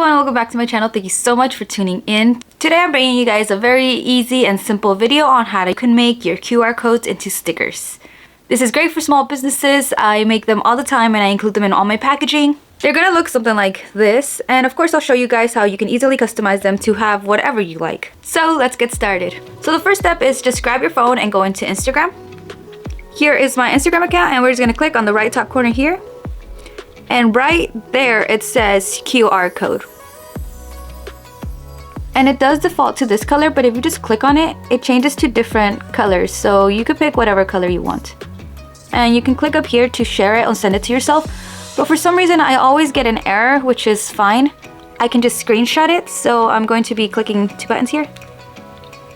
everyone, welcome back to my channel. Thank you so much for tuning in. Today I'm bringing you guys a very easy and simple video on how you can make your QR codes into stickers. This is great for small businesses. I make them all the time and I include them in all my packaging. They're gonna look something like this, and of course I'll show you guys how you can easily customize them to have whatever you like. So let's get started. So the first step is just grab your phone and go into Instagram. Here is my Instagram account, and we're just gonna click on the right top corner here. And right there it says QR code. And it does default to this color, but if you just click on it, it changes to different colors. So you can pick whatever color you want. And you can click up here to share it or send it to yourself. But for some reason, I always get an error, which is fine. I can just screenshot it. So I'm going to be clicking two buttons here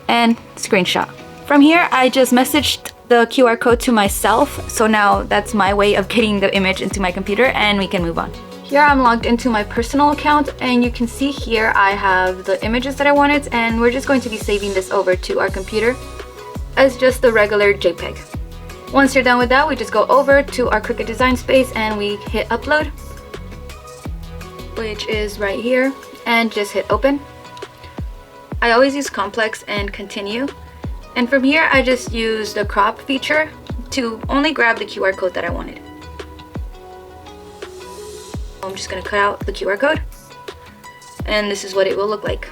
and screenshot. From here, I just messaged the QR code to myself. So now that's my way of getting the image into my computer, and we can move on. Here I'm logged into my personal account, and you can see here I have the images that I wanted, and we're just going to be saving this over to our computer as just the regular JPEG. Once you're done with that, we just go over to our Cricut design space and we hit upload, which is right here, and just hit open. I always use complex and continue. And from here, I just use the crop feature to only grab the QR code that I wanted. I'm just gonna cut out the QR code, and this is what it will look like.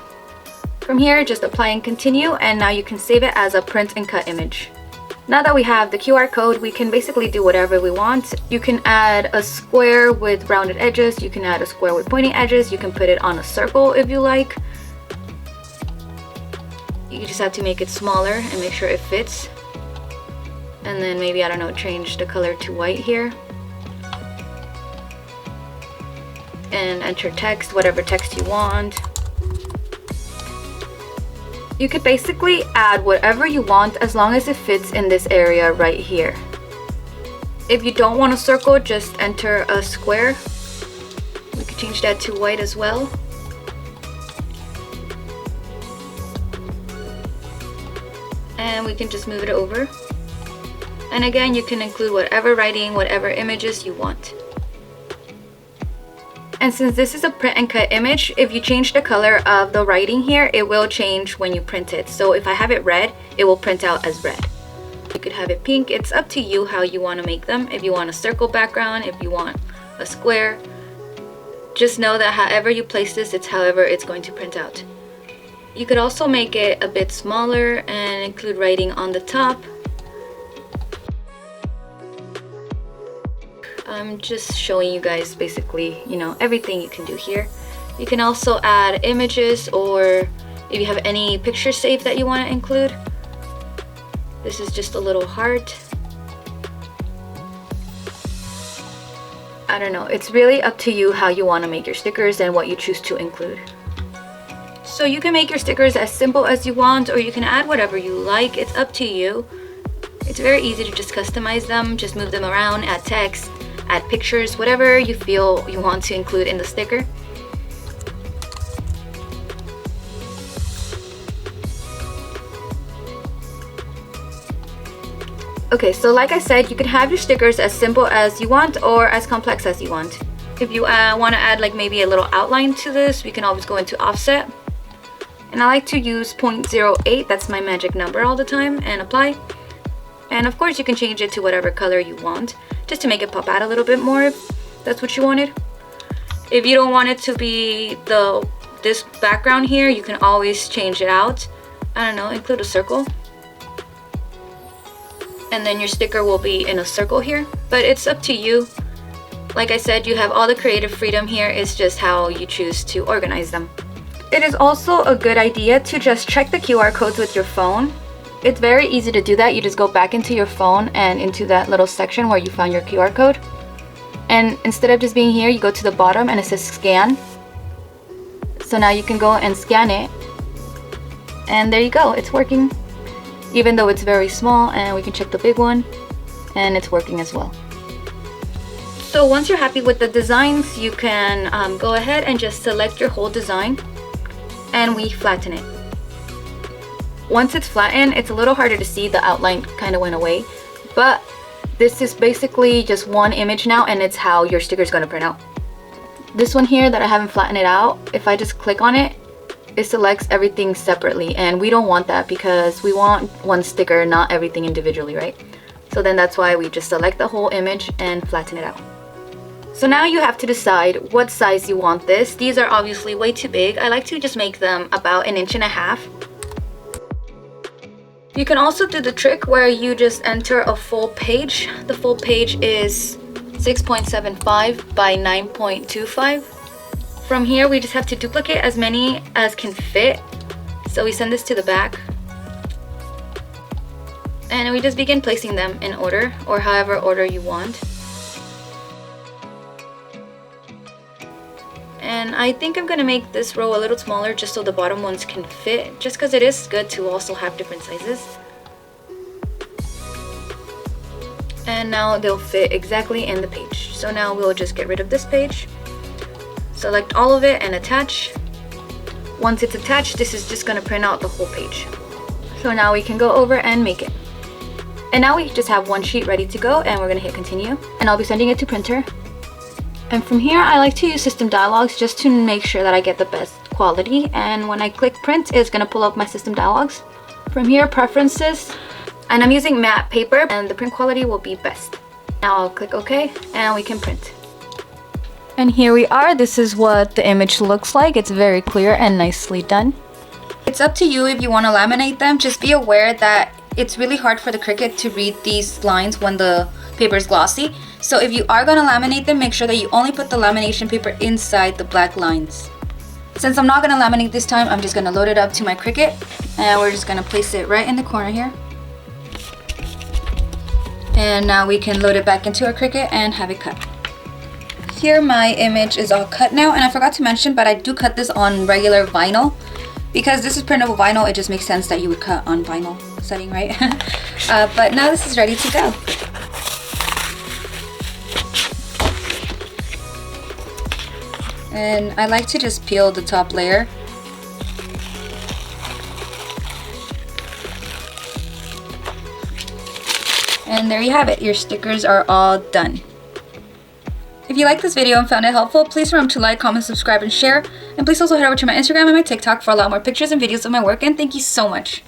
From here, just apply and continue, and now you can save it as a print and cut image. Now that we have the QR code, we can basically do whatever we want. You can add a square with rounded edges, you can add a square with pointy edges, you can put it on a circle if you like. You just have to make it smaller and make sure it fits. And then maybe, I don't know, change the color to white here. And enter text, whatever text you want. You could basically add whatever you want as long as it fits in this area right here. If you don't want a circle, just enter a square. We could change that to white as well. And we can just move it over. And again, you can include whatever writing, whatever images you want. And since this is a print and cut image, if you change the color of the writing here, it will change when you print it. So if I have it red, it will print out as red. You could have it pink. It's up to you how you want to make them. If you want a circle background, if you want a square, just know that however you place this, it's however it's going to print out. You could also make it a bit smaller and include writing on the top. I'm just showing you guys basically, everything you can do here. You can also add images, or if you have any pictures saved that you want to include. This is just a little heart. I don't know, it's really up to you how you want to make your stickers and what you choose to include. So you can make your stickers as simple as you want, or you can add whatever you like. It's up to you. It's very easy to just customize them, just move them around, add text, add pictures, whatever you feel you want to include in the sticker. Okay, so like I said, you can have your stickers as simple as you want or as complex as you want. If you want to add like maybe a little outline to this, we can always go into offset. And I like to use 0.08, that's my magic number all the time, and apply. And of course you can change it to whatever color you want, just to make it pop out a little bit more if that's what you wanted. If you don't want it to be this background here, you can always change it out. I don't know, include a circle. And then your sticker will be in a circle here, but it's up to you. Like I said, you have all the creative freedom here, it's just how you choose to organize them. It is also a good idea to just check the QR codes with your phone. It's very easy to do that. You just go back into your phone and into that little section where you found your QR code. And instead of just being here, you go to the bottom and it says scan. So now you can go and scan it. And there you go, it's working. Even though it's very small, and we can check the big one, and it's working as well. So once you're happy with the designs, you can go ahead and just select your whole design, and we flatten it. Once it's flattened, it's a little harder to see, the outline kind of went away, but this is basically just one image now, and it's how your sticker is going to print out. This one here that I haven't flattened it out, if I just click on it, it selects everything separately, and we don't want that because we want one sticker, not everything individually, right? So then that's why we just select the whole image and flatten it out. So now you have to decide what size you want this. These are obviously way too big. I like to just make them about 1.5 inches. You can also do the trick where you just enter a full page. The full page is 6.75 by 9.25. From here, we just have to duplicate as many as can fit. So we send this to the back. And we just begin placing them in order, or however order you want. And I think I'm gonna make this row a little smaller just so the bottom ones can fit, just because it is good to also have different sizes. And now they'll fit exactly in the page. So now we'll just get rid of this page. Select all of it and attach. Once it's attached, this is just gonna print out the whole page. So now we can go over and make it. And now we just have one sheet ready to go, and we're gonna hit continue. And I'll be sending it to printer. And from here, I like to use system dialogues just to make sure that I get the best quality. And when I click print, it's gonna pull up my system dialogues. From here, preferences, and I'm using matte paper, and the print quality will be best. Now I'll click OK, and we can print. And here we are. This is what the image looks like. It's very clear and nicely done. It's up to you if you want to laminate them. Just be aware that it's really hard for the Cricut to read these lines when the paper is glossy. So if you are going to laminate them, make sure that you only put the lamination paper inside the black lines. Since I'm not going to laminate this time, I'm just going to load it up to my Cricut, and we're just going to place it right in the corner here. And now we can load it back into our Cricut and have it cut. Here my image is all cut now, and I forgot to mention, but I do cut this on regular vinyl. Because this is printable vinyl, it just makes sense that you would cut on vinyl setting, right? But now this is ready to go. And I like to just peel the top layer. And there you have it. Your stickers are all done. If you liked this video and found it helpful, please remember to like, comment, subscribe, and share. And please also head over to my Instagram and my TikTok for a lot more pictures and videos of my work. And thank you so much.